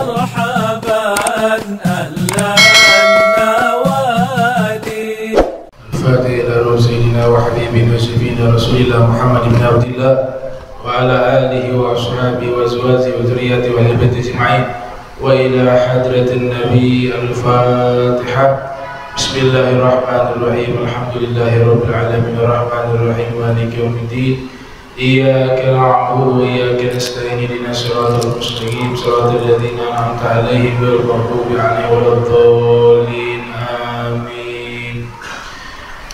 مرحبا أهلا النوادي. الفاتح إلى روح سيدنا وحبيبنا وشفينا رسول الله محمد بن عبد الله وعلى آله وأصحابه وأزواجه وذريته وأهل بيته أجمعين وإلى حضرة النبي. الفاتحة. بسم الله الرحمن الرحيم. الحمد لله رب العالمين الرحمن الرحيم مالك يوم الدين. إياك نعبد وإياك نستعين اهدنا الصراط المستقيم صراط الذين أنعمت عليهم غير المغضوب عليهم ولا الضالين. آمين.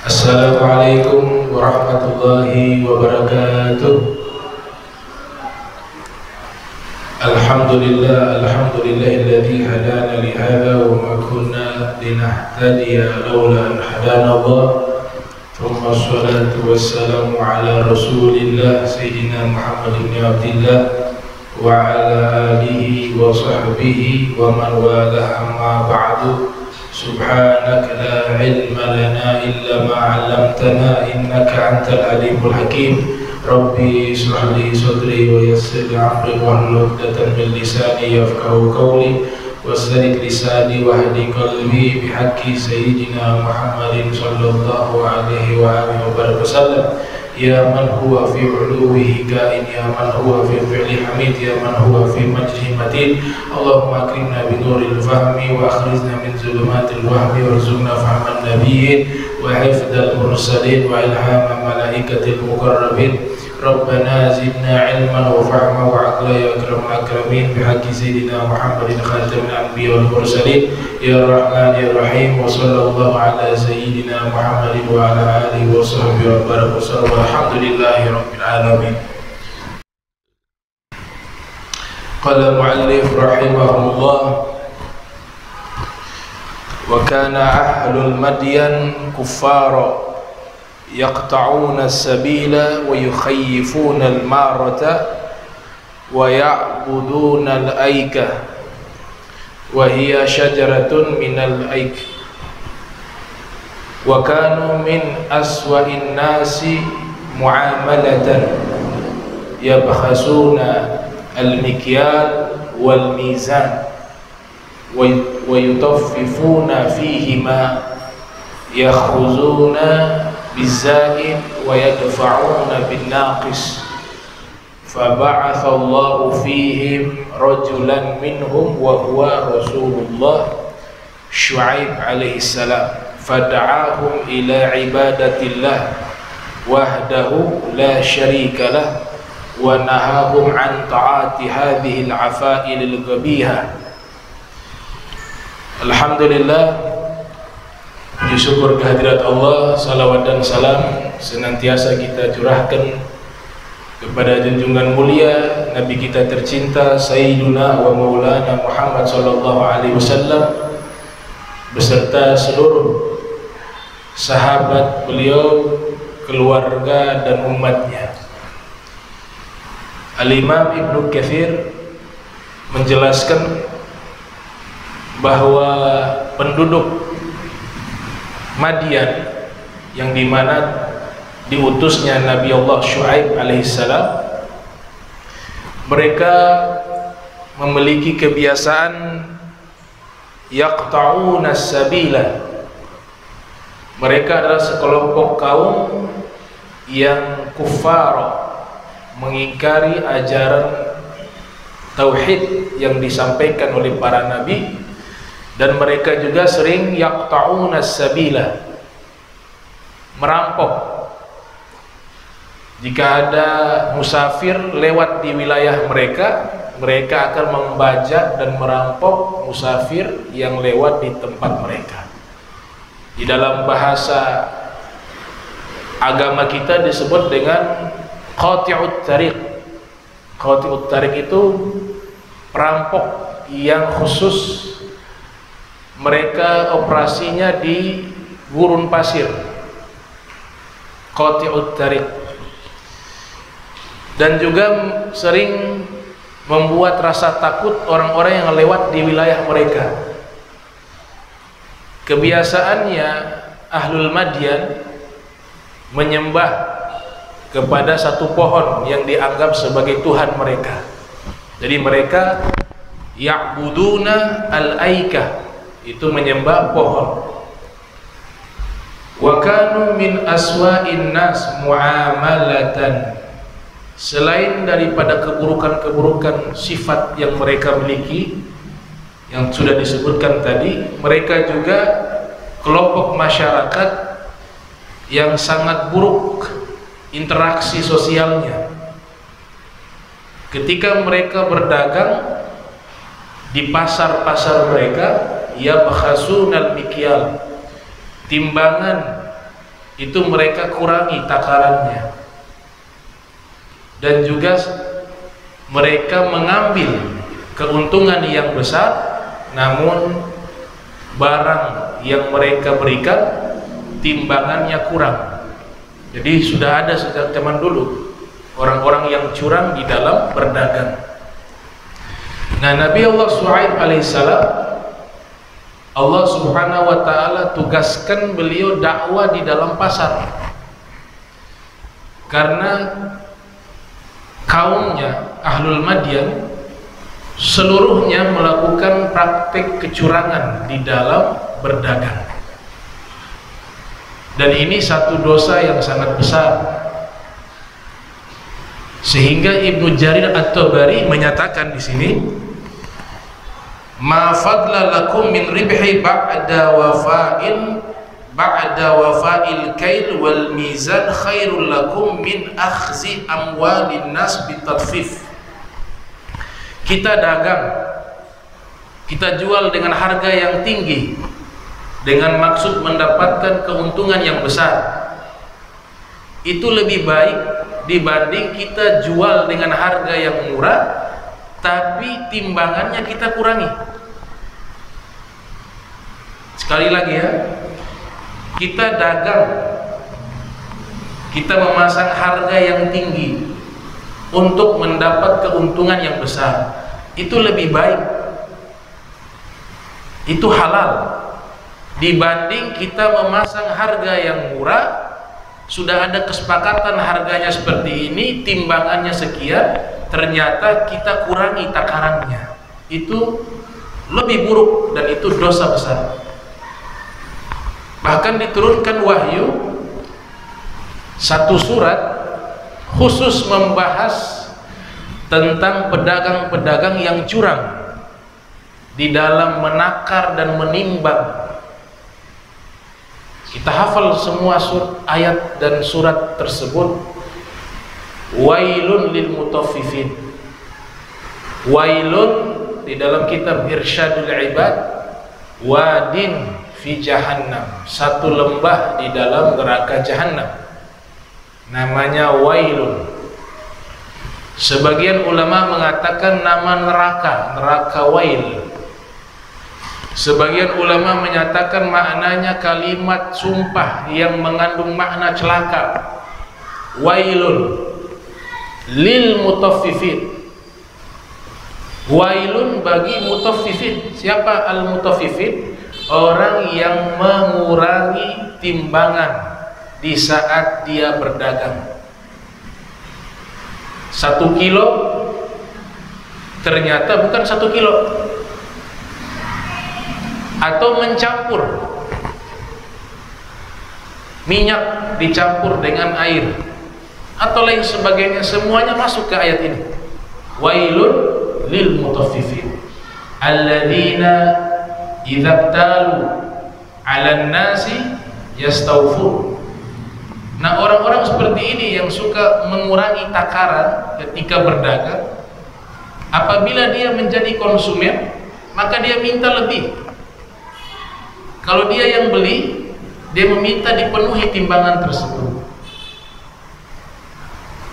السلام عليكم ورحمة الله وبركاته. Alhamdulillah alladzi hadana li hadza wa ma kunna linahtadiya laula an hadana Allah. Thumma assalatu wassalamu ala Rasulillah Sayyidina Muhammad ibn Abdillah wa ala alihi wa sahbihi wa man wala, amma ba'du. Subhanaka la ilma lana illa ma 'allamtana innaka antal alimul hakim. Rabbi ishrah li sadri wa yassir li amri wahlul 'uqdatam min lisani yafqahu qawli wasdid lisani wahdi qalbi bihaqqi sayyidina Muhammadin sallallahu alaihi wa alihi wa sallam. Ya man huwa fi 'uluwihi ka'in, ya man huwa fi fi'li hamid, ya man huwa fi majdihi matin. Allahumma akrimna bi nuril fahmi wa akhrijna min zulumatil wahmi warzuqna fahman nabiyyin wa hifdzal mursalin wa ilhama malaikatil muqarrabin. Rabbana zidna ilman wa fahma wa aqla ya akramul akramin bihaqqi sayyidina Muhammadin khatamil anbiya wal mursalin. Ya Rahman ya Rahim wa sallallahu ala sayyidina Muhammadin wa ala alihi wa sahbihi wa baraka sallallahu alhamdulillahi rabbil alamin. Qala mu'allif rahimahullah wa kana ahlul madyan kuffara yaqta'una as-sabila wa yukhayyifuna al-marata wa ya'buduna al-aika wa hiya syajaratun min al-aik wa kanu min aswa'in nasi mu'amalatan yabkhasuna al-mikyal wal mizan wa yutaffifuna fihima yakhuzuna bizaid wa yadfa'una bin naqis. Faba'atha Allahu fihim rajulan minhum wa huwa Rasulullah Syu'aib alaihi salam fada'ahum ila ibadatillah wahdahu la syarika lah wa nahahum an ta'ati hadhihi al-afa'il al-ghabihah. Alhamdulillah, puji syukur kehadirat Allah, salawat dan salam senantiasa kita curahkan kepada junjungan mulia Nabi kita tercinta Sayyiduna wa Maulana Muhammad sallallahu alaihi wasallam beserta seluruh sahabat beliau, keluarga dan umatnya. Al-Imam Ibnu Katsir menjelaskan bahwa penduduk Madian yang dimana diutusnya Nabi Allah Syu'aib alaihissalam, mereka memiliki kebiasaan yaqta'una as-sabila. Mereka adalah sekelompok kaum yang kufar, mengingkari ajaran tauhid yang disampaikan oleh para nabi, dan mereka juga sering yaqta'una as-sabila, merampok. Jika ada musafir lewat di wilayah mereka, mereka akan membajak dan merampok musafir yang lewat di tempat mereka. Di dalam bahasa agama kita disebut dengan qati'ut tariq. Qati'ut tariq itu perampok yang khusus, mereka operasinya di gurun pasir. Qati'ut tariq. Dan juga sering membuat rasa takut orang-orang yang lewat di wilayah mereka. Kebiasaannya Ahlul Madyan menyembah kepada satu pohon yang dianggap sebagai Tuhan mereka. Jadi mereka ya'buduna al-aikah, itu menyembah pohon. Wa kanu min aswa'in nas muamalatan, selain daripada keburukan-keburukan sifat yang mereka miliki yang sudah disebutkan tadi, mereka juga kelompok masyarakat yang sangat buruk interaksi sosialnya. Ketika mereka berdagang di pasar-pasar mereka, yabkhasunal mikyal, timbangan itu mereka kurangi takarannya, dan juga mereka mengambil keuntungan yang besar, namun barang yang mereka berikan timbangannya kurang. Jadi sudah ada sejak zaman dulu orang-orang yang curang di dalam berdagang. Nah, Nabi Allah Shu'aib alaihissalam, Allah subhanahu wa ta'ala tugaskan beliau dakwah di dalam pasar, karena kaumnya Ahlul Madyan seluruhnya melakukan praktik kecurangan di dalam berdagang, dan ini satu dosa yang sangat besar, sehingga Ibnu Jarir At-Tabari menyatakan di sini, ma fadla lakum min ribhi ba'da wafa'il kail wal mizan khairul lakum min akhzi amwalin nas bitarfif. Kita dagang, kita jual dengan harga yang tinggi dengan maksud mendapatkan keuntungan yang besar, itu lebih baik dibanding kita jual dengan harga yang murah tapi timbangannya kita kurangi. Sekali lagi ya, kita dagang, kita memasang harga yang tinggi untuk mendapat keuntungan yang besar, itu lebih baik, itu halal, dibanding kita memasang harga yang murah, sudah ada kesepakatan harganya seperti ini, timbangannya sekian, ternyata kita kurangi takarannya. Itu lebih buruk dan itu dosa besar. Bahkan diturunkan wahyu satu surat khusus membahas tentang pedagang-pedagang yang curang di dalam menakar dan menimbang. Kita hafal semua ayat dan surat tersebut. Wailun lil mutaffifin. Wailun di dalam kitab Irsyadul Ibad, wadin fi jahannam, satu lembah di dalam neraka jahannam, namanya wailun. Sebagian ulama mengatakan nama neraka wail. Sebagian ulama menyatakan maknanya kalimat sumpah yang mengandung makna celaka. Wailun lil mutaffifin. Wailun bagi mutaffifin. Siapa al mutaffifin? Orang yang mengurangi timbangan di saat dia berdagang. 1 kilo ternyata bukan 1 kilo, atau mencampur minyak dicampur dengan air atau lain sebagainya, semuanya masuk ke ayat ini. Wailun lil mutaffifin alladzina idza talu 'alan nasi yastawfun. Nah, orang-orang seperti ini yang suka mengurangi takaran ketika berdagang, apabila dia menjadi konsumen, maka dia minta lebih. Kalau dia yang beli, dia meminta dipenuhi timbangan tersebut.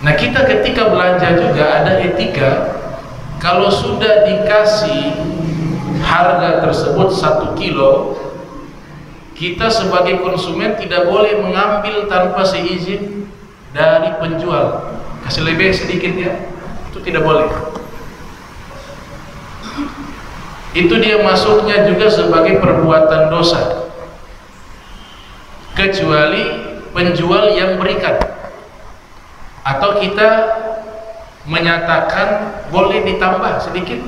Nah, kita ketika belanja juga ada etika. Kalau sudah dikasih harga tersebut 1 kilo, kita sebagai konsumen tidak boleh mengambil tanpa seizin dari penjual. Kasih lebih sedikit ya, itu tidak boleh. Itu dia masuknya juga sebagai perbuatan dosa, kecuali penjual yang berikan, atau kita menyatakan boleh ditambah sedikit.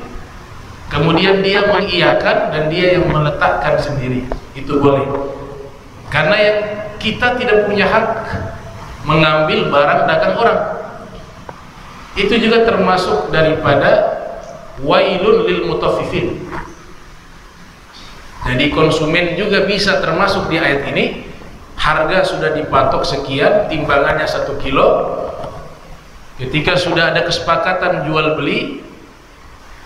kemudian dia mengiyakan dan dia yang meletakkan sendiri, itu boleh. Karena yang kita tidak punya hak mengambil barang dagang orang. Itu juga termasuk daripada wailun lil mutaffifin. Jadi konsumen juga bisa termasuk di ayat ini. Harga sudah dipatok sekian, timbangannya 1 kilo. Ketika sudah ada kesepakatan jual beli,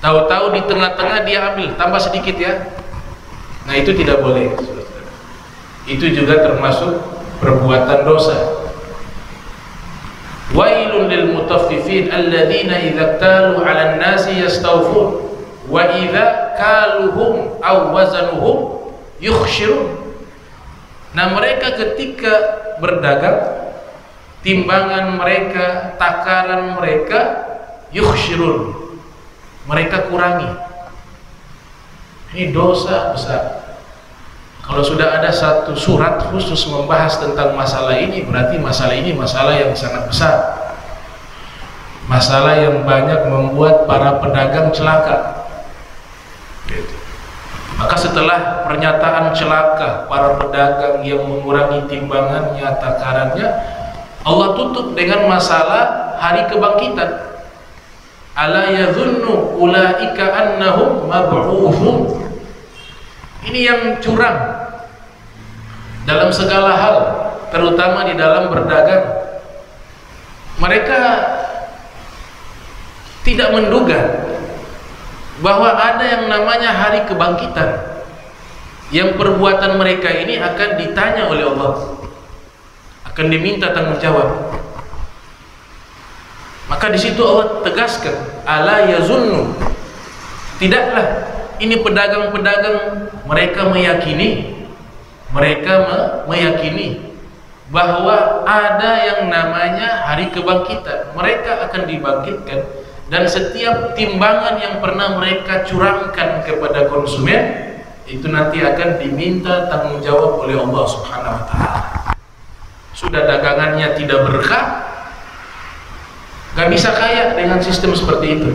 tahu-tahu di tengah-tengah dia ambil, tambah sedikit ya. Nah itu tidak boleh. Itu juga termasuk perbuatan dosa. Wailun lil mutaffifin alladzina idza talu 'alan nasi yastawfun wa idza kaluhum aw wazanuhum yukhshirun. Nah mereka ketika berdagang, timbangan mereka, takaran mereka yukhshirun, mereka kurangi. Ini dosa besar. Kalau sudah ada satu surat khusus membahas tentang masalah ini, berarti masalah ini masalah yang sangat besar, masalah yang banyak membuat para pedagang celaka. Maka setelah pernyataan celaka para pedagang yang mengurangi timbangannya, takarannya, Allah tutup dengan masalah hari kebangkitan. Ala yadhunnu ulaika annahum mab'uthun. Ini yang curang dalam segala hal, terutama di dalam berdagang. Mereka tidak menduga bahwa ada yang namanya hari kebangkitan, yang perbuatan mereka ini akan ditanya oleh Allah, akan diminta tanggung jawab. Maka di situ Allah tegaskan, ala yazunnu, tidaklah ini pedagang-pedagang mereka meyakini bahwa ada yang namanya hari kebangkitan, mereka akan dibangkitkan. Dan setiap timbangan yang pernah mereka curangkan kepada konsumen itu nanti akan diminta tanggung jawab oleh Allah Subhanahu wa ta'ala. Sudah dagangannya tidak berkah, gak bisa kaya dengan sistem seperti itu.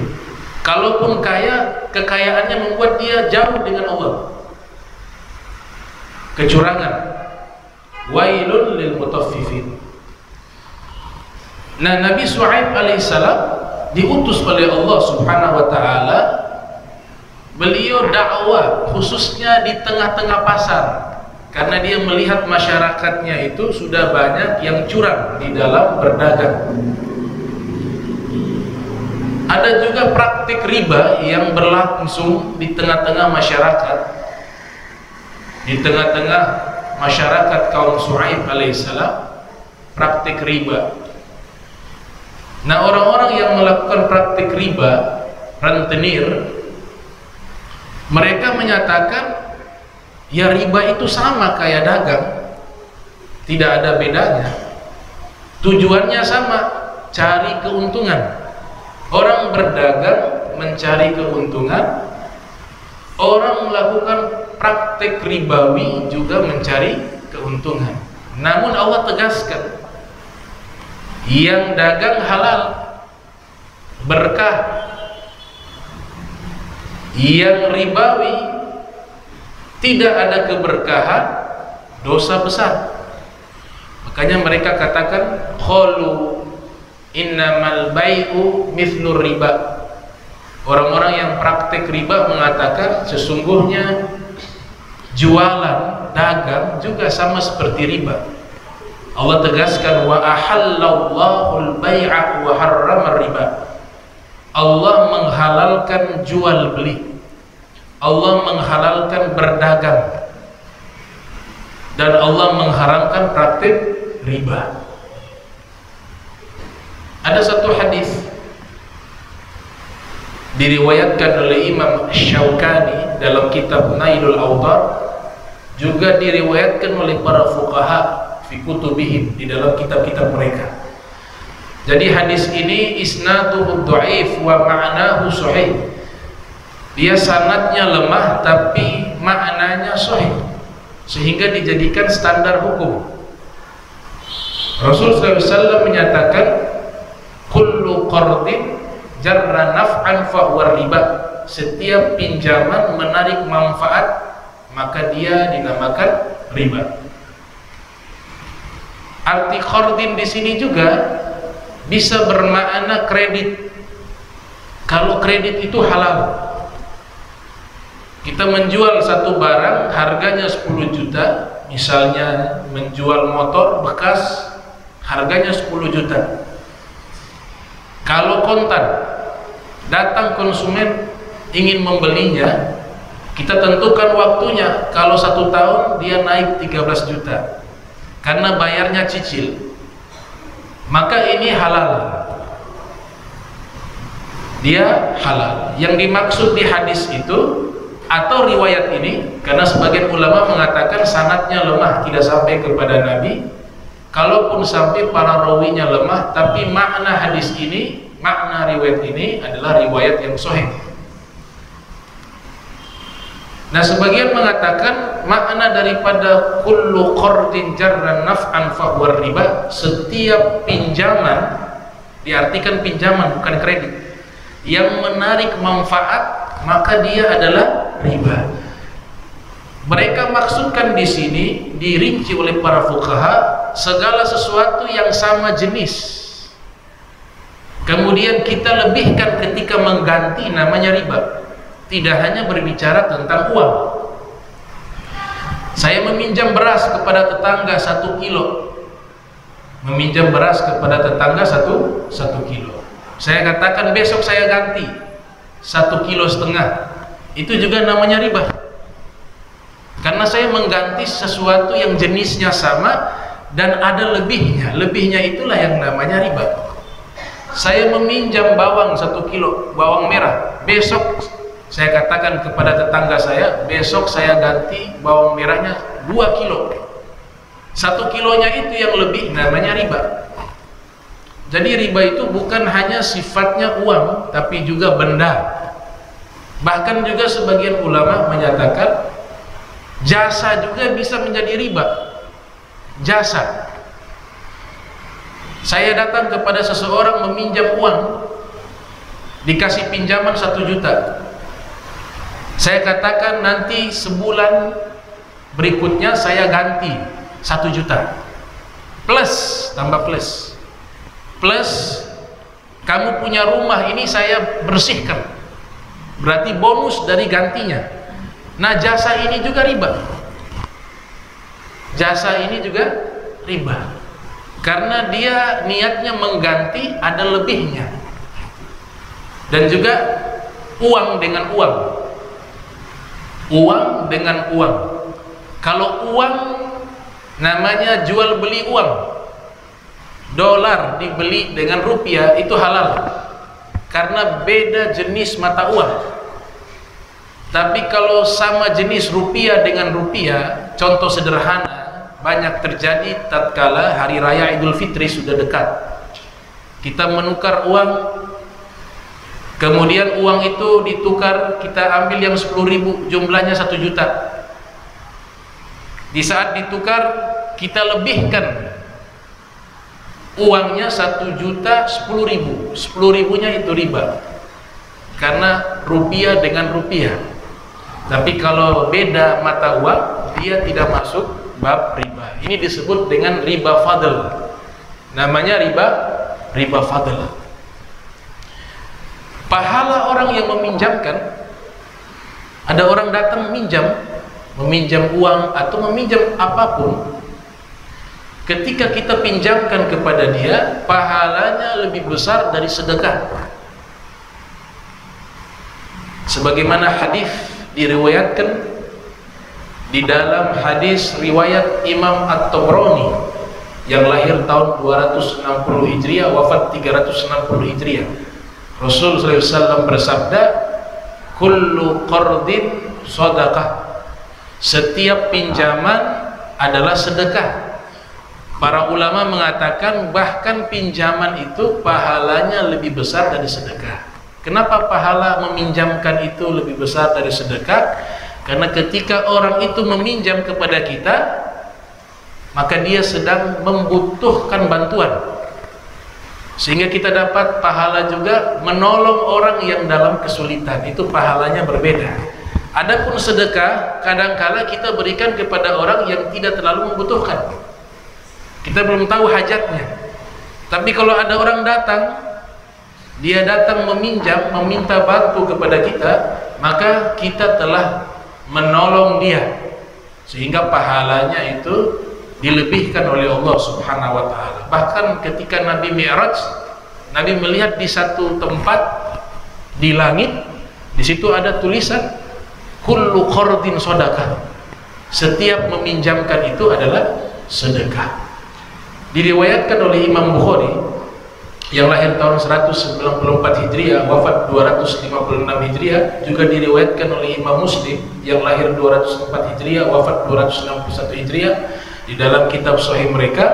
Kalaupun kaya, kekayaannya membuat dia jauh dengan Allah. Kecurangan. Wailun lil mutaffifin. Nah, Nabi Shu'aib alaihissalam diutus oleh Allah Subhanahu wa ta'ala. Beliau dakwah khususnya di tengah-tengah pasar, karena dia melihat masyarakatnya itu sudah banyak yang curang di dalam berdagang. Ada juga praktik riba yang berlangsung di tengah-tengah masyarakat, di tengah-tengah masyarakat kaum Shu'aib alaihissalam, praktik riba. Nah, orang-orang yang melakukan praktik riba, rentenir, mereka menyatakan ya riba itu sama kayak dagang, tidak ada bedanya, tujuannya sama, cari keuntungan. Orang berdagang mencari keuntungan, orang melakukan praktik ribawi juga mencari keuntungan. Namun Allah tegaskan, yang dagang halal, berkah. Yang ribawi, tidak ada keberkahan, dosa besar. Makanya mereka katakan, qalu innamal bai'u mithlur riba. Orang-orang yang praktek riba mengatakan sesungguhnya jualan, dagang juga sama seperti riba. Allah tegaskan, wa ahallallahu al-bai'a wa harrama riba. Allah menghalalkan jual beli, Allah menghalalkan berdagang, dan Allah mengharamkan praktik riba. Ada satu hadis diriwayatkan oleh Imam Syaukani dalam kitab Nailul Awtar, juga diriwayatkan oleh para fuqaha fi kutubihim, di dalam kitab-kitab mereka. Jadi hadis ini isnaduhu dhaif wa ma'nahu sahih. Dia sanadnya lemah tapi maknanya sahih, sehingga dijadikan standar hukum. Rasulullah SAW menyatakan, kullu qardin jarra naf'an fa huwa riba. setiap pinjaman menarik manfaat, maka dia dinamakan riba. Arti qardin di sini juga bisa bermakna kredit. Kalau kredit itu halal. Kita menjual satu barang harganya 10 juta, misalnya menjual motor bekas harganya 10 juta. Kalau kontan, datang konsumen ingin membelinya, kita tentukan waktunya. Kalau 1 tahun dia naik 13 juta karena bayarnya cicil, maka ini halal. Dia halal. Yang dimaksud di hadis itu atau riwayat ini, karena sebagian ulama mengatakan sanadnya lemah, tidak sampai kepada Nabi. Kalaupun sampai, para rawinya lemah, tapi makna hadis ini, makna riwayat ini adalah riwayat yang sahih. Nah, sebagian mengatakan makna daripada kullu qardin jarran naf'an fahuwa riba, setiap pinjaman, diartikan pinjaman bukan kredit, yang menarik manfaat, maka dia adalah riba. Mereka maksudkan di sini, dirinci oleh para fuqaha, segala sesuatu yang sama jenis kemudian kita lebihkan ketika mengganti, namanya riba. Tidak hanya berbicara tentang uang. Saya meminjam beras kepada tetangga 1 kilo, meminjam beras kepada tetangga 1 kilo. Saya katakan besok saya ganti 1,5 kilo, itu juga namanya riba. Karena saya mengganti sesuatu yang jenisnya sama dan ada lebihnya. Lebihnya itulah yang namanya riba. Saya meminjam bawang 1 kilo, bawang merah. Besok saya katakan kepada tetangga saya, besok saya ganti bawang merahnya 2 kilo. 1 kilonya itu yang lebih, namanya riba. Jadi riba itu bukan hanya sifatnya uang, tapi juga benda. Bahkan juga sebagian ulama menyatakan jasa juga bisa menjadi riba. Jasa. Saya datang kepada seseorang meminjam uang, dikasih pinjaman 1 juta. Saya katakan nanti sebulan berikutnya saya ganti 1 juta. Plus, tambah plus. Plus, kamu punya rumah ini saya bersihkan. Berarti bonus dari gantinya. Nah, jasa ini juga riba. Jasa ini juga riba. Karena dia niatnya mengganti, ada lebihnya. Dan juga uang dengan uang. Uang dengan uang. Kalau uang namanya jual beli uang. Dolar dibeli dengan rupiah itu halal. Karena beda jenis mata uang. Tapi kalau sama jenis rupiah dengan rupiah, contoh sederhana, banyak terjadi tatkala hari raya Idul Fitri sudah dekat. Kita menukar uang, kemudian uang itu ditukar, kita ambil yang 10.000, jumlahnya 1 juta. Di saat ditukar, kita lebihkan uangnya 1 juta 10.000. 10.000-nya itu riba. Karena rupiah dengan rupiah. Tapi kalau beda mata uang, dia tidak masuk bab riba. Ini disebut dengan riba fadl. Namanya riba fadl. Pahala orang yang meminjamkan, ada orang datang meminjam uang atau meminjam apapun. Ketika kita pinjamkan kepada dia, pahalanya lebih besar dari sedekah. Sebagaimana hadis diriwayatkan di dalam hadis riwayat Imam At-Tabrani yang lahir tahun 260 Hijriah, wafat 360 Hijriah. Rasul sallallahu alaihi wasallam bersabda, "Kullu qardin shadaqah." Setiap pinjaman adalah sedekah. Para ulama mengatakan bahkan pinjaman itu pahalanya lebih besar dari sedekah. Kenapa pahala meminjamkan itu lebih besar dari sedekah? Karena ketika orang itu meminjam kepada kita, maka dia sedang membutuhkan bantuan. sehingga kita dapat pahala juga menolong orang yang dalam kesulitan. Itu pahalanya berbeda. Adapun sedekah, kadangkala kita berikan kepada orang yang tidak terlalu membutuhkan, kita belum tahu hajatnya. Tapi kalau ada orang datang, dia datang meminjam, meminta bantu kepada kita, maka kita telah menolong dia, sehingga pahalanya itu dilebihkan oleh Allah Subhanahu wa taala. Bahkan ketika Nabi Mi'raj, Nabi melihat di satu tempat di langit, di situ ada tulisan kullu qardin shadaqah. Setiap meminjamkan itu adalah sedekah. Diriwayatkan oleh Imam Bukhari yang lahir tahun 194 Hijriah, wafat 256 Hijriah, juga diriwayatkan oleh Imam Muslim yang lahir 204 Hijriah, wafat 261 Hijriah. Di dalam kitab sahih mereka,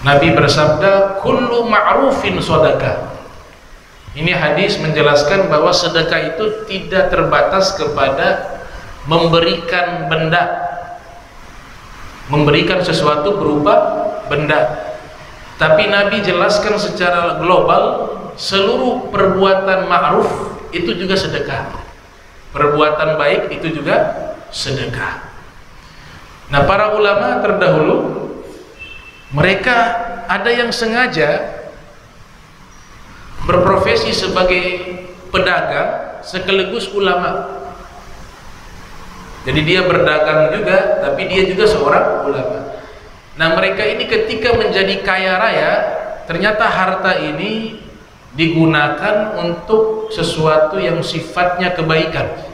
Nabi bersabda, kullu ma'rufin sedekah. Ini hadis menjelaskan bahwa sedekah itu tidak terbatas kepada memberikan benda, memberikan sesuatu berupa benda. Tapi Nabi jelaskan secara global, seluruh perbuatan ma'ruf itu juga sedekah. Perbuatan baik itu juga sedekah. Nah, para ulama terdahulu, mereka ada yang sengaja berprofesi sebagai pedagang sekaligus ulama. Jadi dia berdagang juga, tapi dia juga seorang ulama. Nah, mereka ini ketika menjadi kaya raya, ternyata harta ini digunakan untuk sesuatu yang sifatnya kebaikan.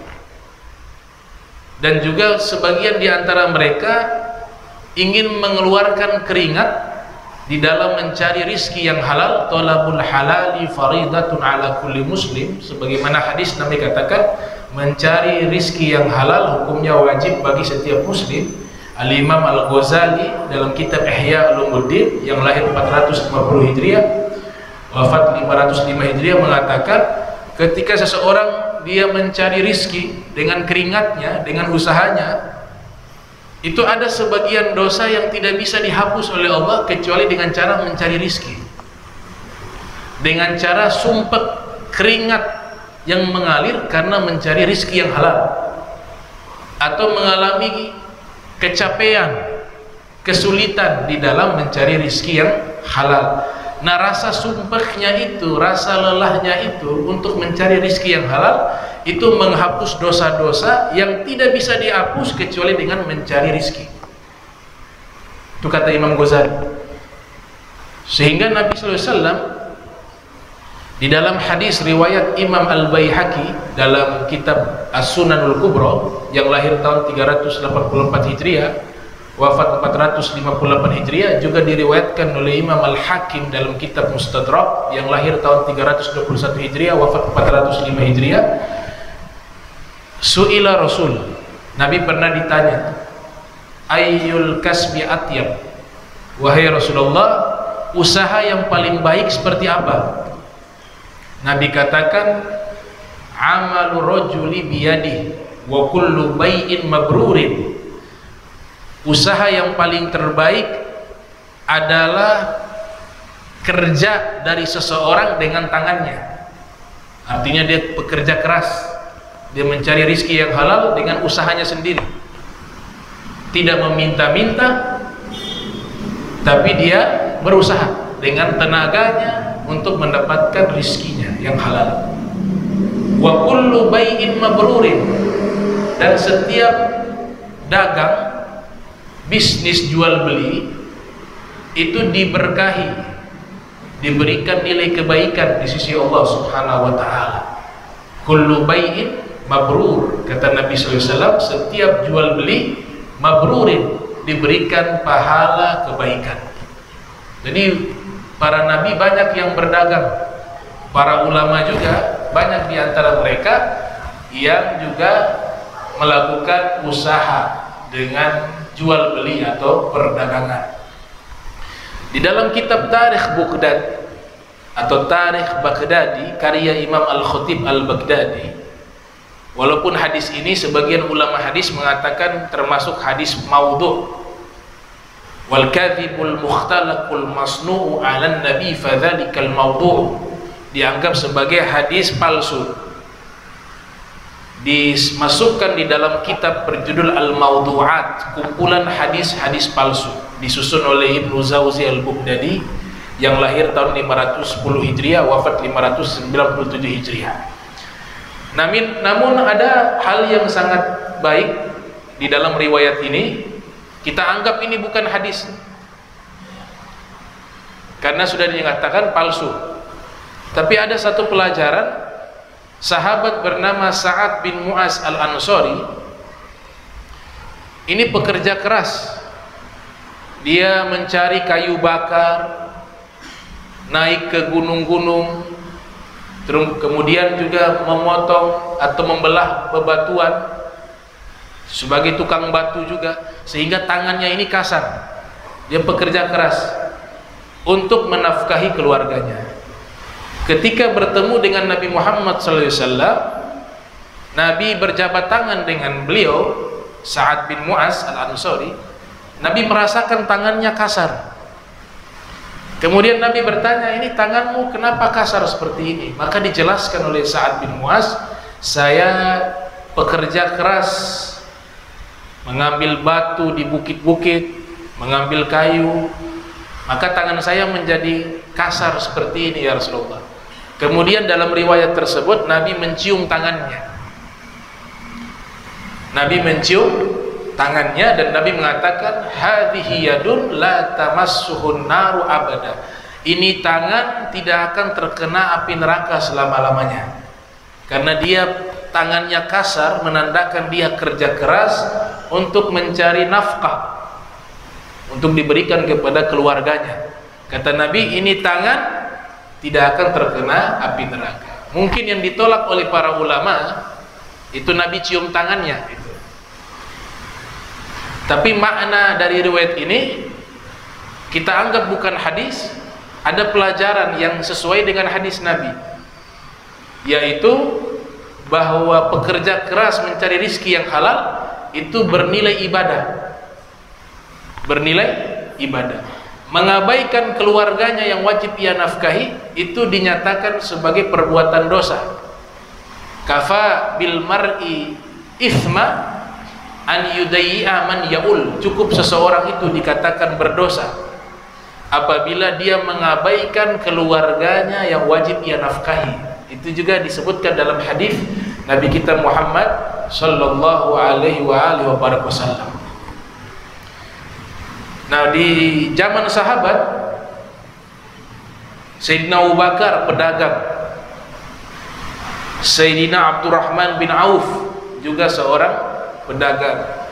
Dan juga sebagian di antara mereka ingin mengeluarkan keringat di dalam mencari rizki yang halal. Thalabul halali faridatun ala kulli muslim. Sebagaimana hadis Nabi katakan, mencari rizki yang halal hukumnya wajib bagi setiap muslim. Al-Imam Al-Ghazali dalam kitab Ihya Ulumuddin yang lahir 450 Hijriah, wafat 505 Hijriah mengatakan, ketika seseorang dia mencari rizki dengan keringatnya, dengan usahanya, itu ada sebagian dosa yang tidak bisa dihapus oleh Allah kecuali dengan cara mencari rizki, dengan cara sumpek keringat yang mengalir karena mencari rizki yang halal, atau mengalami kecapean, kesulitan di dalam mencari rizki yang halal. Nah, rasa sumpahnya itu, rasa lelahnya itu untuk mencari rizki yang halal, itu menghapus dosa-dosa yang tidak bisa dihapus kecuali dengan mencari rizki. Itu kata Imam Ghazali. Sehingga Nabi SAW di dalam hadis riwayat Imam Al-Baihaqi dalam kitab As-Sunanul Kubra yang lahir tahun 384 Hijriah, wafat 458 Hijriah, juga diriwayatkan oleh Imam Al-Hakim dalam kitab Mustadrak yang lahir tahun 321 Hijriah, wafat 405 Hijriah. Su'ila Rasul, Nabi pernah ditanya, ayyul kasbi atyab, wahai Rasulullah, usaha yang paling baik seperti apa? Nabi katakan, amalu rajuli biyadihi wa kullu bai'in mabrurin. Usaha yang paling terbaik adalah kerja dari seseorang dengan tangannya. Artinya dia bekerja keras, dia mencari rizki yang halal dengan usahanya sendiri, tidak meminta-minta, tapi dia berusaha dengan tenaganya untuk mendapatkan rizkinya yang halal. Wa kullu bai'in mabrurin, dan setiap dagang, bisnis jual beli itu diberkahi, diberikan nilai kebaikan di sisi Allah Subhanahu wa taala. Kullu bai'in mabrur, kata Nabi SAW, setiap jual beli mabrurin, diberikan pahala kebaikan. Jadi para nabi banyak yang berdagang, para ulama juga banyak di antara mereka yang juga melakukan usaha dengan jual beli atau perdagangan. Di dalam kitab Tarikh Baghdad atau Tarikh Baghdadi karya Imam Al-Khatib Al-Baghdadi, walaupun hadis ini sebagian ulama hadis mengatakan termasuk hadis maudhu, wal kadzibul mukhtalaqul masnu'u 'alan nabi fadzalikal mawdu', dianggap sebagai hadis palsu, dimasukkan di dalam kitab berjudul Al-Mawdu'at, kumpulan hadis-hadis palsu, disusun oleh Ibnu Zawzi Al-Bughdadi yang lahir tahun 510 Hijriah, wafat 597 Hijriah. Namun ada hal yang sangat baik di dalam riwayat ini. Kita anggap ini bukan hadis karena sudah dinyatakan palsu. Tapi ada satu pelajaran. Sahabat bernama Sa'ad bin Mu'az Al-Ansari ini pekerja keras. Dia mencari kayu bakar, naik ke gunung-gunung, kemudian juga memotong atau membelah bebatuan, sebagai tukang batu juga, sehingga tangannya ini kasar. Dia pekerja keras untuk menafkahi keluarganya. Ketika bertemu dengan Nabi Muhammad SAW, Nabi berjabat tangan dengan beliau, Sa'ad bin Mu'az Al-Ansari. Nabi merasakan tangannya kasar. Kemudian Nabi bertanya, ini tanganmu kenapa kasar seperti ini? Maka dijelaskan oleh Sa'ad bin Mu'az, saya pekerja keras, mengambil batu di bukit-bukit, mengambil kayu, maka tangan saya menjadi kasar seperti ini ya Rasulullah. Kemudian dalam riwayat tersebut Nabi mencium tangannya. Nabi mencium tangannya dan Nabi mengatakan, hadhihi yadun la tamassuhun naru abada. Ini tangan tidak akan terkena api neraka selama-lamanya. Karena dia tangannya kasar menandakan dia kerja keras untuk mencari nafkah, untuk diberikan kepada keluarganya. Kata Nabi, ini tangan tidak akan terkena api neraka. Mungkin yang ditolak oleh para ulama itu Nabi cium tangannya itu. Tapi makna dari riwayat ini kita anggap bukan hadis. Ada pelajaran yang sesuai dengan hadis Nabi, yaitu bahwa pekerja keras mencari rizki yang halal itu bernilai ibadah. Bernilai ibadah. Mengabaikan keluarganya yang wajib ia nafkahi itu dinyatakan sebagai perbuatan dosa. Kafa bil mar'i ithma an yudayyi'a man yaul. Cukup seseorang itu dikatakan berdosa apabila dia mengabaikan keluarganya yang wajib ia nafkahi. Itu juga disebutkan dalam hadis Nabi kita Muhammad sallallahu alaihi wasallam. Nah, di zaman sahabat, Sayyidina Abu Bakar pedagang, Sayyidina Abdurrahman bin Auf juga seorang pedagang,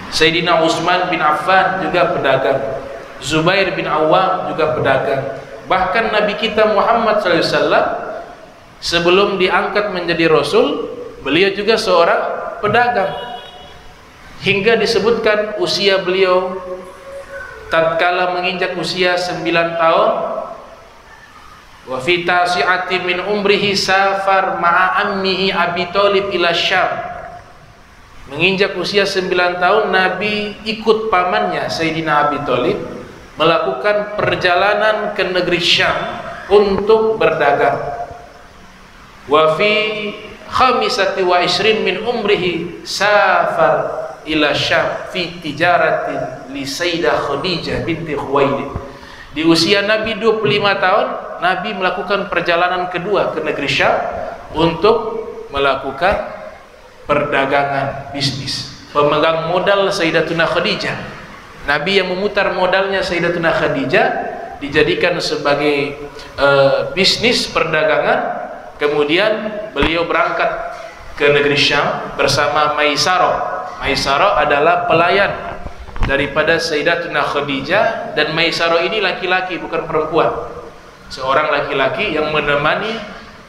Sayyidina Utsman bin Affan juga pedagang, Zubair bin Awam juga pedagang. Bahkan Nabi kita Muhammad SAW sebelum diangkat menjadi Rasul, beliau juga seorang pedagang. Hingga disebutkan usia beliau tatkala menginjak usia 9 tahun, wa fi tasi'ati min umrihi safar ma'a ammihi Abi Thalib ila Syam. Menginjak usia 9 tahun Nabi ikut pamannya Sayyidina Abi Thalib melakukan perjalanan ke negeri Syam untuk berdagang. Wa fi khamisati wa isrin min umrihi safar ila Syam fi tijaratin li Sayyidah Khadijah binti Khuwailid. Di usia Nabi 25 tahun Nabi melakukan perjalanan kedua ke negeri Syam untuk melakukan perdagangan bisnis. Pemegang modal Sayyidatuna Khadijah. Nabi yang memutar modalnya Sayyidatuna Khadijah dijadikan sebagai bisnis perdagangan. Kemudian beliau berangkat ke negeri Syam bersama Maisarah. Maisarah adalah pelayan daripada Sayyidatuna Khadijah, dan Maisarah ini laki-laki bukan perempuan, seorang laki-laki yang menemani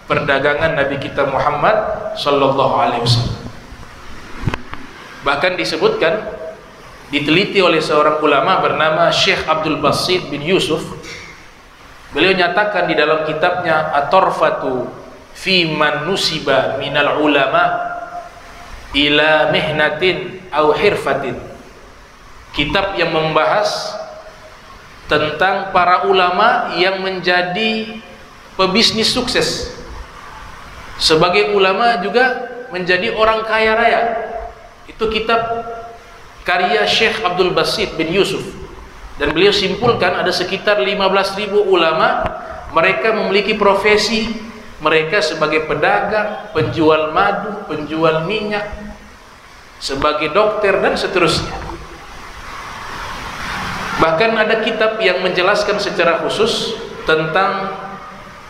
perdagangan Nabi kita Muhammad sallallahu alaihi wasallam. Bahkan disebutkan, diteliti oleh seorang ulama bernama Syekh Abdul Basit bin Yusuf. Beliau nyatakan di dalam kitabnya At-Tarfatu fi man nusiba minal ulama ila mihnatin au hirfatin. kitab yang membahas tentang para ulama yang menjadi pebisnis sukses. Sebagai ulama juga menjadi orang kaya raya. Itu kitab karya Syekh Abdul Basit bin Yusuf, dan beliau simpulkan ada sekitar 15.000 ulama, mereka memiliki profesi, mereka sebagai pedagang, penjual madu, penjual minyak, sebagai dokter dan seterusnya. Bahkan ada kitab yang menjelaskan secara khusus tentang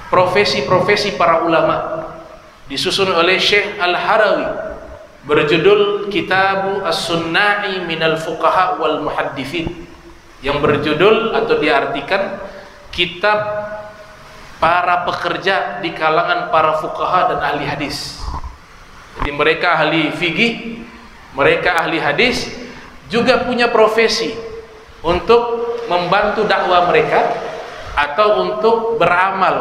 profesi-profesi para ulama, disusun oleh Syekh Al-Harawi, berjudul Kitabu As-Sunna'i Minal Fuqaha wal Muhaddithin, yang berjudul atau diartikan kitab para pekerja di kalangan para fuqaha dan ahli hadis. Jadi mereka ahli fikih, mereka ahli hadis, juga punya profesi untuk membantu dakwah mereka atau untuk beramal,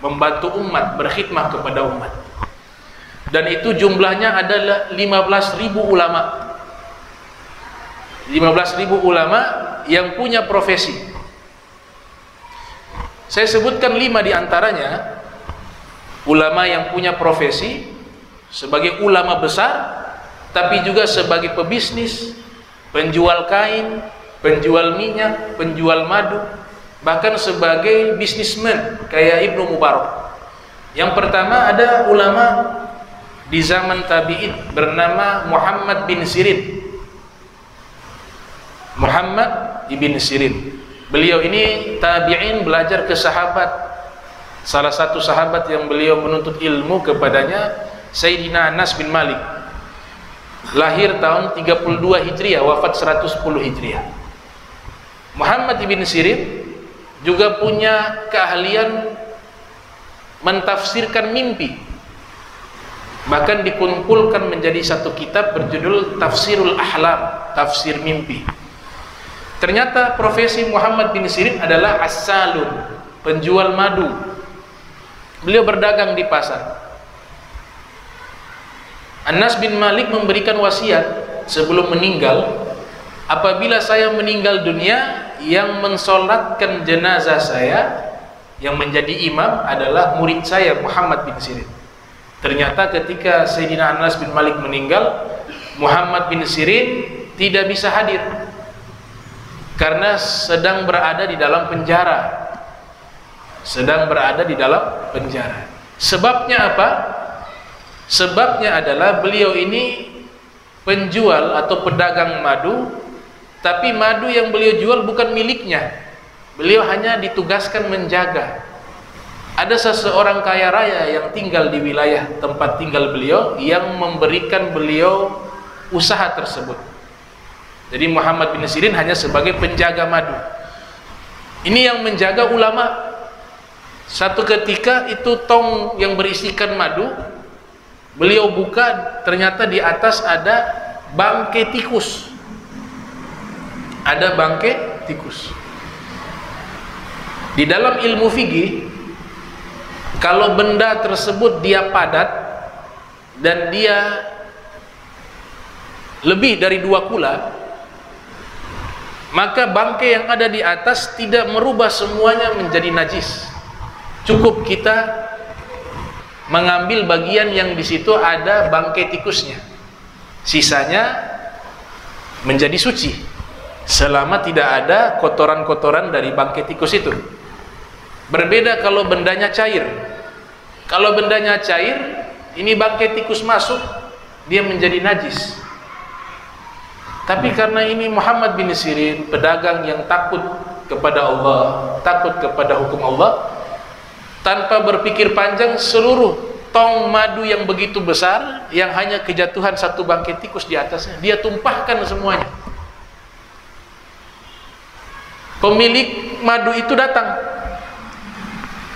membantu umat, berkhidmah kepada umat. Dan itu jumlahnya adalah 15.000 ulama. 15.000 ulama yang punya profesi. Saya sebutkan 5 diantaranya ulama yang punya profesi sebagai ulama besar, tapi juga sebagai pebisnis, penjual kain, penjual minyak, penjual madu, bahkan sebagai bisnismen kayak Ibnu Mubarak. Yang pertama ada ulama di zaman tabi'in bernama Muhammad bin Sirin. Muhammad ibn Sirin. Beliau ini tabi'in, belajar ke sahabat. Salah satu sahabat yang beliau menuntut ilmu kepadanya Sayyidina Anas bin Malik. Lahir tahun 32 Hijriah, wafat 110 Hijriah. Muhammad ibn Sirin juga punya keahlian mentafsirkan mimpi. Bahkan dikumpulkan menjadi satu kitab berjudul Tafsirul Ahlam, tafsir mimpi. Ternyata profesi Muhammad bin Sirin adalah as-salun, penjual madu. Beliau berdagang di pasar. Anas bin Malik memberikan wasiat sebelum meninggal, apabila saya meninggal dunia, yang mensolatkan jenazah saya, yang menjadi imam adalah murid saya Muhammad bin Sirin. Ternyata ketika Sayyidina Anas bin Malik meninggal, Muhammad bin Sirin tidak bisa hadir karena sedang berada di dalam penjara. Sedang berada di dalam penjara. Sebabnya apa? Sebabnya adalah beliau ini penjual atau pedagang madu, tapi madu yang beliau jual bukan miliknya. Beliau hanya ditugaskan menjaga. Ada seseorang kaya raya yang tinggal di wilayah tempat tinggal beliau, yang memberikan beliau usaha tersebut. Jadi Muhammad bin Sirin hanya sebagai penjaga madu. Ini yang menjaga ulama. Satu ketika itu tong yang berisikan madu, beliau buka, ternyata di atas ada bangkai tikus. Ada bangkai tikus. Di dalam ilmu fikih, kalau benda tersebut dia padat dan dia lebih dari 2 kula, maka bangkai yang ada di atas tidak merubah semuanya menjadi najis. Cukup kita mengambil bagian yang di situ ada bangkai tikusnya, sisanya menjadi suci selama tidak ada kotoran-kotoran dari bangkai tikus itu. Berbeda kalau bendanya cair. Kalau bendanya cair, ini bangkai tikus masuk, dia menjadi najis. Tapi karena ini Muhammad bin Sirin, pedagang yang takut kepada Allah, takut kepada hukum Allah, tanpa berpikir panjang, seluruh tong madu yang begitu besar, yang hanya kejatuhan satu bangkai tikus di atasnya, dia tumpahkan semuanya. Pemilik madu itu datang,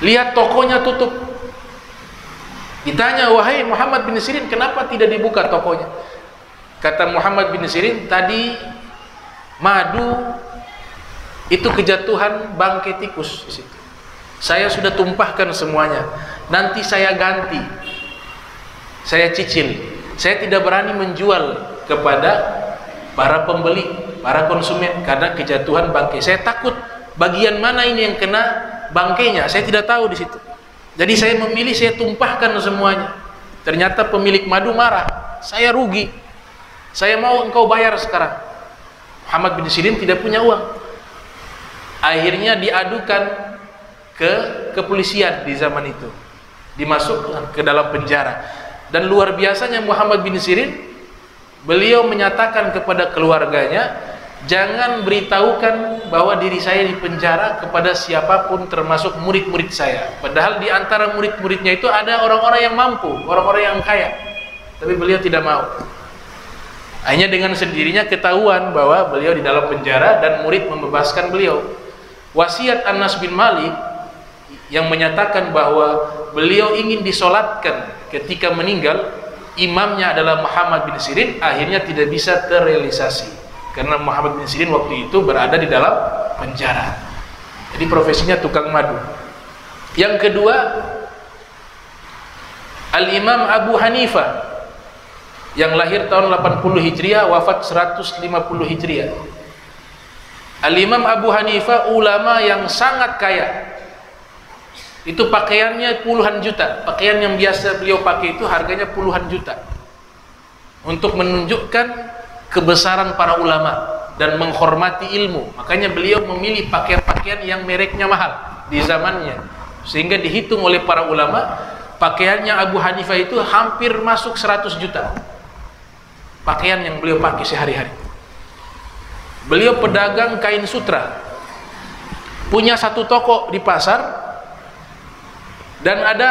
lihat tokonya tutup. Ditanya, wahai Muhammad bin Sirin, kenapa tidak dibuka tokonya? Kata Muhammad bin Sirin, tadi madu itu kejatuhan bangkai tikus di situ. Saya sudah tumpahkan semuanya. Nanti saya ganti, saya cicil. Saya tidak berani menjual kepada para pembeli. para konsumen karena kejatuhan bangkai. Saya takut bagian mana ini yang kena bangkainya, saya tidak tahu di situ. Jadi saya memilih, saya tumpahkan semuanya. Ternyata pemilik madu marah, saya rugi, saya mau engkau bayar sekarang. Muhammad bin Sirin tidak punya uang. Akhirnya diadukan ke kepolisian di zaman itu, dimasukkan ke dalam penjara. Dan luar biasanya Muhammad bin Sirin, beliau menyatakan kepada keluarganya, jangan beritahukan bahwa diri saya di penjara kepada siapapun termasuk murid-murid saya. Padahal di antara murid-muridnya itu ada orang-orang yang mampu, orang-orang yang kaya. Tapi beliau tidak mau. Hanya dengan sendirinya ketahuan bahwa beliau di dalam penjara dan murid membebaskan beliau. Wasiat Anas bin Malik yang menyatakan bahwa beliau ingin disolatkan ketika meninggal, imamnya adalah Muhammad bin Sirin, akhirnya tidak bisa terrealisasi karena Muhammad bin Sirin waktu itu berada di dalam penjara. Jadi profesinya tukang madu. Yang kedua, Al-Imam Abu Hanifah yang lahir tahun 80 Hijriah, wafat 150 Hijriah. Al-Imam Abu Hanifah ulama yang sangat kaya. Itu pakaiannya puluhan juta. Pakaian yang biasa beliau pakai itu harganya puluhan juta. Untuk menunjukkan kebesaran para ulama dan menghormati ilmu. Makanya beliau memilih pakaian-pakaian yang mereknya mahal di zamannya. Sehingga dihitung oleh para ulama, pakaiannya Abu Hanifah itu hampir masuk 100 juta. Pakaian yang beliau pakai sehari-hari. Beliau pedagang kain sutra. Punya satu toko di pasar. Dan ada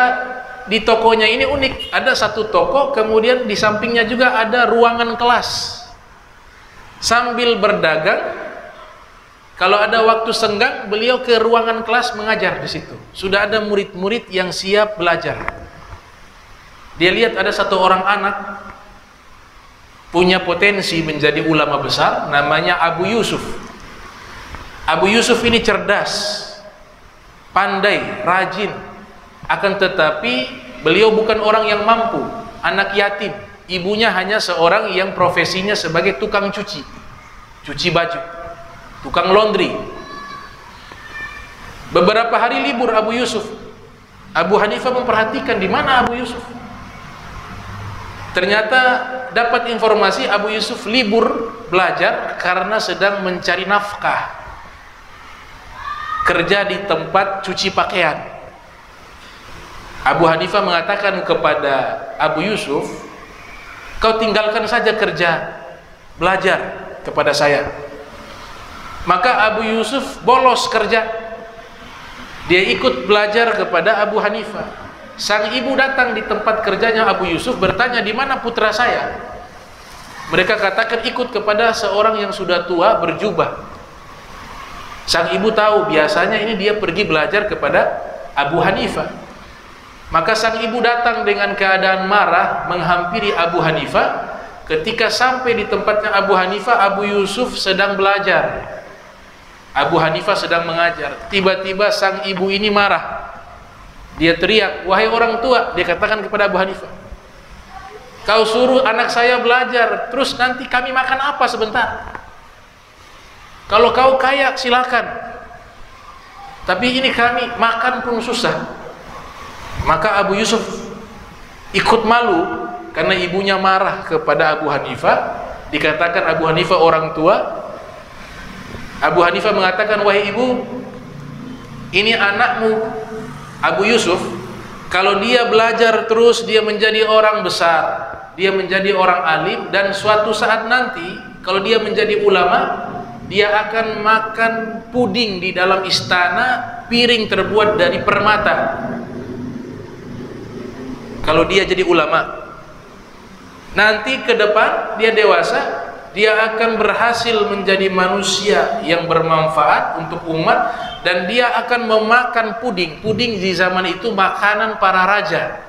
di tokonya ini unik, ada satu toko, kemudian di sampingnya juga ada ruangan kelas. Sambil berdagang, kalau ada waktu senggang, beliau ke ruangan kelas mengajar di situ. Sudah ada murid-murid yang siap belajar. Dia lihat ada satu orang anak punya potensi menjadi ulama besar, namanya Abu Yusuf. Abu Yusuf ini cerdas, pandai, rajin. Akan tetapi beliau bukan orang yang mampu, anak yatim. Ibunya hanya seorang yang profesinya sebagai tukang cuci baju, tukang laundry. Beberapa hari libur Abu Yusuf. Abu Hanifah memperhatikan di mana Abu Yusuf. Ternyata dapat informasi Abu Yusuf libur belajar karena sedang mencari nafkah, kerja di tempat cuci pakaian. Abu Hanifah mengatakan kepada Abu Yusuf, kau tinggalkan saja kerja, belajar kepada saya. Maka Abu Yusuf bolos kerja, dia ikut belajar kepada Abu Hanifah. Sang ibu datang di tempat kerjanya Abu Yusuf, bertanya, di mana putra saya? Mereka katakan ikut kepada seorang yang sudah tua berjubah. Sang ibu tahu biasanya ini dia pergi belajar kepada Abu Hanifah. Maka sang ibu datang dengan keadaan marah menghampiri Abu Hanifah. Ketika sampai di tempatnya Abu Hanifah, Abu Yusuf sedang belajar, Abu Hanifah sedang mengajar. Tiba-tiba sang ibu ini marah. Dia teriak, wahai orang tua, dia katakan kepada Abu Hanifah, kau suruh anak saya belajar, terus nanti kami makan apa sebentar? Kalau kau kaya silakan, tapi ini kami makan pun susah. Maka Abu Yusuf ikut malu karena ibunya marah kepada Abu Hanifah. Dikatakan Abu Hanifah orang tua. Abu Hanifah mengatakan, wahai ibu, ini anakmu Abu Yusuf, kalau dia belajar terus, dia menjadi orang besar, dia menjadi orang alim, dan suatu saat nanti kalau dia menjadi ulama, dia akan makan puding di dalam istana, piring terbuat dari permata. Kalau dia jadi ulama, nanti ke depan dia dewasa, dia akan berhasil menjadi manusia yang bermanfaat untuk umat, dan dia akan memakan puding. Puding di zaman itu makanan para raja.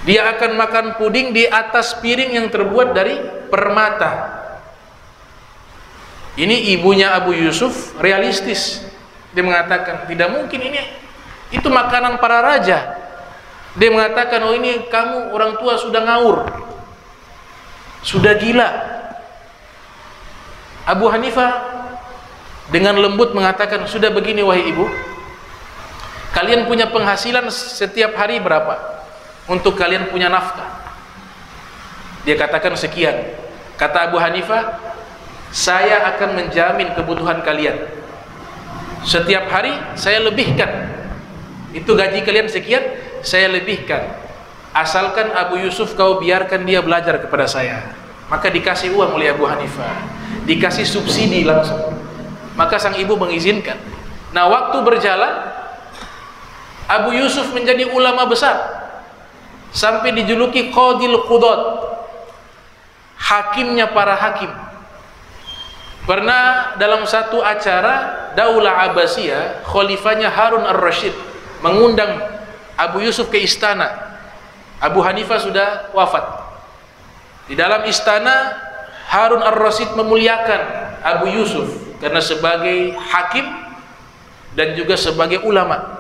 Dia akan makan puding di atas piring yang terbuat dari permata. Ini ibunya Abu Yusuf realistis. Dia mengatakan, tidak mungkin itu makanan para raja. Dia mengatakan, oh ini kamu orang tua sudah ngawur, sudah gila. Abu Hanifah dengan lembut mengatakan, sudah begini wahai ibu, kalian punya penghasilan setiap hari berapa untuk kalian punya nafkah? Dia katakan sekian. Kata Abu Hanifah, saya akan menjamin kebutuhan kalian. Setiap hari saya lebihkan. Itu gaji kalian sekian, saya lebihkan. Asalkan Abu Yusuf kau biarkan dia belajar kepada saya. Maka dikasih uang oleh Abu Hanifah, dikasih subsidi langsung. Maka sang ibu mengizinkan. Nah, waktu berjalan, Abu Yusuf menjadi ulama besar sampai dijuluki Qadil Qudat, hakimnya para hakim. Pernah dalam satu acara Daulah Abbasiyah, khalifahnya Harun ar-Rasyid mengundang Abu Yusuf ke istana. Abu Hanifah sudah wafat. Di dalam istana, Harun ar-Rasyid memuliakan Abu Yusuf karena sebagai hakim dan juga sebagai ulama.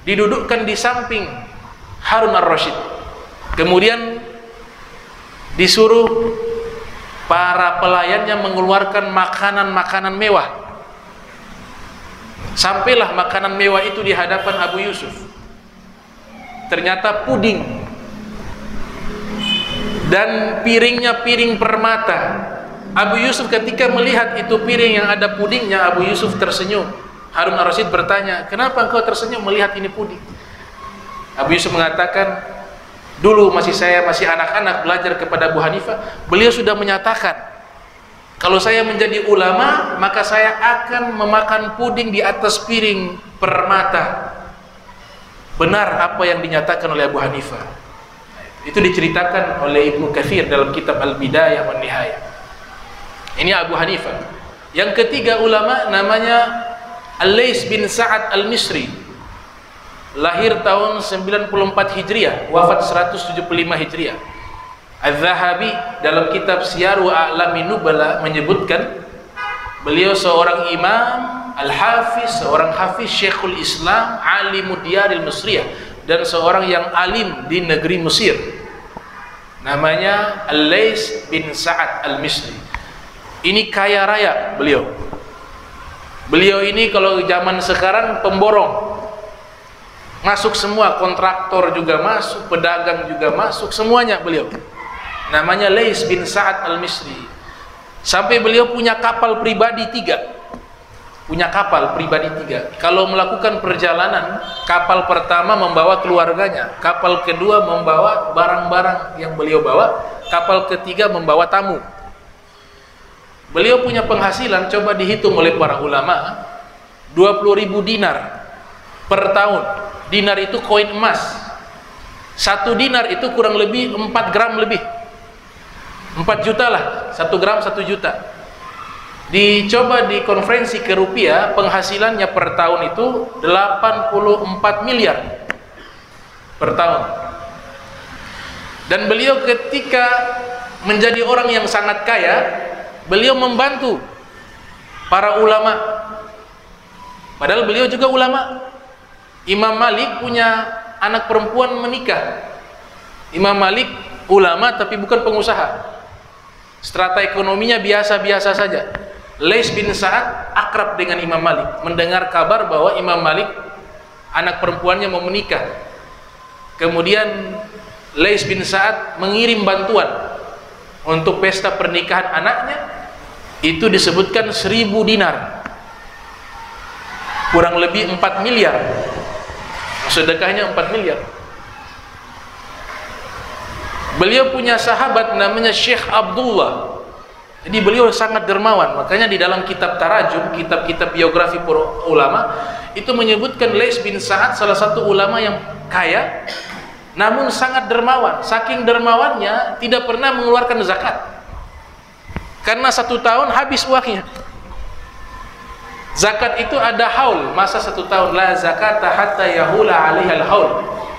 Didudukkan di samping Harun ar-Rasyid. Kemudian disuruh para pelayannya mengeluarkan makanan-makanan mewah. Sampailah makanan mewah itu di hadapan Abu Yusuf. Ternyata puding, dan piringnya piring permata. Abu Yusuf ketika melihat itu piring yang ada pudingnya, Abu Yusuf tersenyum. Harun ar-Rasyid bertanya, kenapa engkau tersenyum melihat ini puding? Abu Yusuf mengatakan, dulu saya masih anak-anak belajar kepada Abu Hanifah, beliau sudah menyatakan, kalau saya menjadi ulama, maka saya akan memakan puding di atas piring permata. Benar apa yang dinyatakan oleh Abu Hanifah. Itu diceritakan oleh Ibnu Katsir dalam kitab Al-Bidayah wan Nihayah. Ini Abu Hanifah. Yang ketiga ulama namanya Al-Laits bin Sa'ad Al-Misri. Lahir tahun 94 Hijriah, wafat 175 Hijriah. Az-Zahabi dalam kitab Syiaru A'lamin Nubala menyebutkan beliau seorang imam, al-hafiz, seorang hafiz, syekhul Islam, alimud diyaril Misriyah, dan seorang yang alim di negeri Mesir. Namanya Al-Laits bin Sa'ad Al-Misri. Ini kaya raya beliau. Beliau ini kalau zaman sekarang pemborong. Masuk semua, kontraktor juga masuk, pedagang juga masuk, semuanya beliau. Namanya Laits bin Sa'ad Al-Misri. Sampai beliau punya kapal pribadi 3. Punya kapal pribadi 3. Kalau melakukan perjalanan, kapal pertama membawa keluarganya, kapal kedua membawa barang-barang yang beliau bawa, kapal ketiga membawa tamu. Beliau punya penghasilan, coba dihitung oleh para ulama, 20.000 dinar per tahun. Dinar itu koin emas. 1 dinar itu kurang lebih 4 gram lebih. 4 juta lah, 1 gram 1 juta. Dicoba dikonversi ke rupiah, penghasilannya per tahun itu 84 miliar per tahun. Dan beliau ketika menjadi orang yang sangat kaya, beliau membantu para ulama. Padahal beliau juga ulama. Imam Malik punya anak perempuan menikah. Imam Malik ulama tapi bukan pengusaha. Strata ekonominya biasa-biasa saja. Laits bin Sa'ad akrab dengan Imam Malik, mendengar kabar bahwa Imam Malik anak perempuannya mau menikah. Kemudian Laits bin Sa'ad mengirim bantuan untuk pesta pernikahan anaknya. Itu disebutkan 1000 dinar, kurang lebih 4 miliar. Sedekahnya 4 miliar. Beliau punya sahabat namanya Syekh Abdullah. Jadi beliau sangat dermawan. Makanya di dalam kitab Tarajum, kitab-kitab biografi para ulama, itu menyebutkan Laits bin Sa'ad salah satu ulama yang kaya, namun sangat dermawan. Saking dermawannya tidak pernah mengeluarkan zakat. Karena 1 tahun habis uangnya. Zakat itu ada haul, masa 1 tahun. La zakata hatta yahula alaihal haul.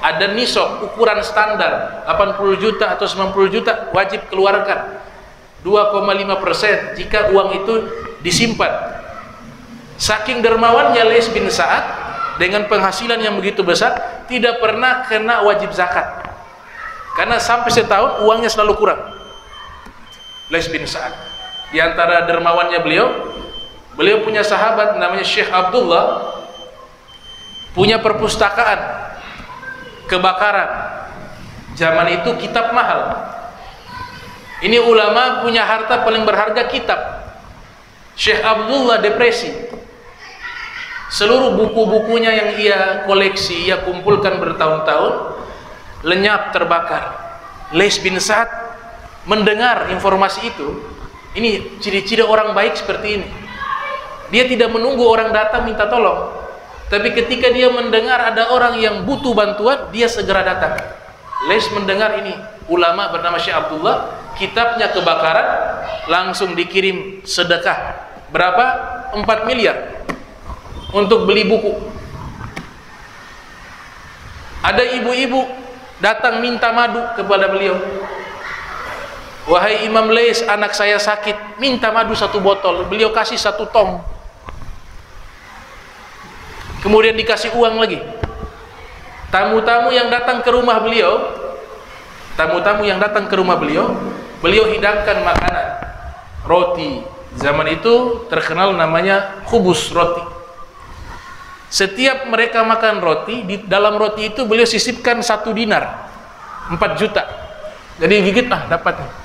Ada nisab, ukuran standar 80 juta atau 90 juta wajib keluarkan 2,5% jika uang itu disimpan. Saking dermawannya Laits bin Sa'ad dengan penghasilan yang begitu besar, tidak pernah kena wajib zakat. Karena sampai setahun uangnya selalu kurang. Laits bin Sa'ad. Di antara dermawannya beliau punya sahabat namanya Syekh Abdullah, punya perpustakaan kebakaran. Zaman itu kitab mahal. Ini ulama punya harta paling berharga kitab. Syekh Abdullah depresi. Seluruh buku-bukunya yang ia koleksi, ia kumpulkan bertahun-tahun, lenyap terbakar. Lais bin Sa'ad mendengar informasi itu. Ini ciri-ciri orang baik seperti ini. Dia tidak menunggu orang datang minta tolong, tapi ketika dia mendengar ada orang yang butuh bantuan, dia segera datang. Lais mendengar ini ulama bernama Syekh Abdullah, kitabnya kebakaran, langsung dikirim sedekah berapa? 4 miliar untuk beli buku. Ada ibu-ibu datang minta madu kepada beliau. Wahai Imam Lais, anak saya sakit, minta madu 1 botol. Beliau kasih 1 tong. Kemudian dikasih uang lagi. Tamu-tamu yang datang ke rumah beliau, beliau hidangkan makanan, roti. Zaman itu terkenal namanya khubus, roti. Setiap mereka makan roti, di dalam roti itu beliau sisipkan 1 dinar, 4 juta. Jadi gigit dapat.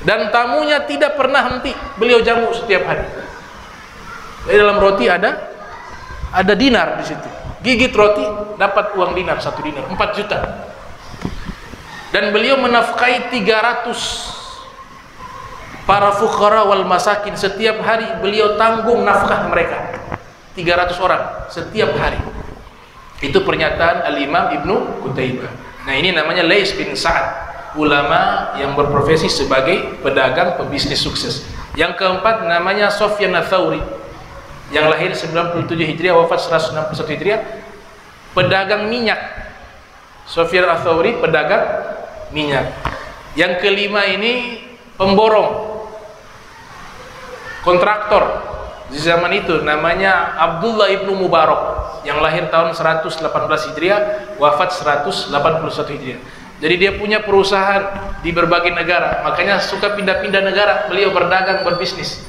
Dan tamunya tidak pernah henti, beliau jamu setiap hari. Di dalam roti ada dinar di situ. Gigit roti dapat uang dinar, 1 dinar, 4 juta. Dan beliau menafkahi 300 para fuqara wal masakin. Setiap hari beliau tanggung nafkah mereka. 300 orang setiap hari. Itu pernyataan Al-Imam Ibnu Qutaibah. Nah, ini namanya Lais bin Sa'ad, ulama yang berprofesi sebagai pedagang pebisnis sukses. Yang keempat namanya Sufyan Ats-Tsauri, yang lahir 97 Hijriah, wafat 161 Hijriah, pedagang minyak. Sufyan Ats-Tsauri pedagang minyak. Yang kelima ini pemborong, kontraktor di zaman itu, namanya Abdullah ibnu Mubarak, yang lahir tahun 118 Hijriah, wafat 181 Hijriah. Jadi dia punya perusahaan di berbagai negara, makanya suka pindah-pindah negara. Beliau berdagang, berbisnis.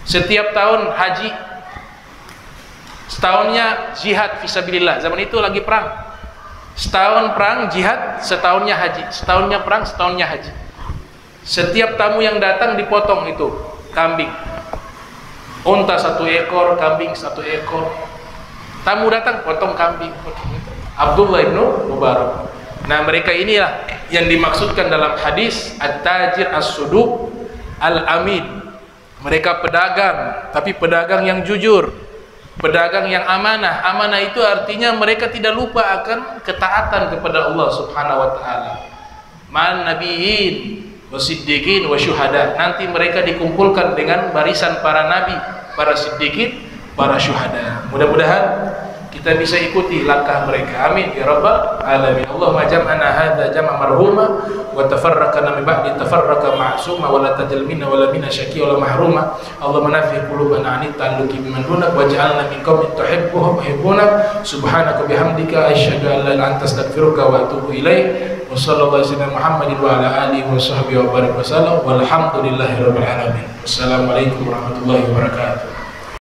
Setiap tahun haji, setahunnya jihad fisabilillah. Zaman itu lagi perang. Setahun perang jihad, setahunnya haji. Setahunnya perang, setahunnya haji. Setiap tamu yang datang dipotong itu kambing. Unta 1 ekor, kambing 1 ekor. Tamu datang, potong kambing. Abdullah ibnu Mubarak. Nah, mereka inilah yang dimaksudkan dalam hadis at-tajir as-suduq al-amin. Mereka pedagang, tapi pedagang yang jujur, pedagang yang amanah. Amanah itu artinya mereka tidak lupa akan ketaatan kepada Allah Subhanahu wa taala. Man nabiyyin wasiddiqin wasyuhada. Nanti mereka dikumpulkan dengan barisan para nabi, para siddiqin, para syuhada. Mudah-mudahan kita bisa ikuti langkah mereka. Amin ya rabbal alamin. Allahumma jam'ana hadza jam'a marhuma wa tafarraqana min ba'di tafarraqa ma'suma wa la tajal minna wa la minna syaqiyya wa la mahruma. Allahumma nafi qulubana 'anil ta'alluqi biman dunak waj'alna min qaumin tuhibbuhum wa yuhibbuna. Subhanaka bihamdika asyhadu an la ilaha illa anta astaghfiruka wa atubu ilaik. Wa sallallahu alaihi wasallam Muhammadin wa ala alihi wa sahbihi wa barik wasallam walhamdulillahi rabbil alamin. Wassalamualaikum warahmatullahi wabarakatuh.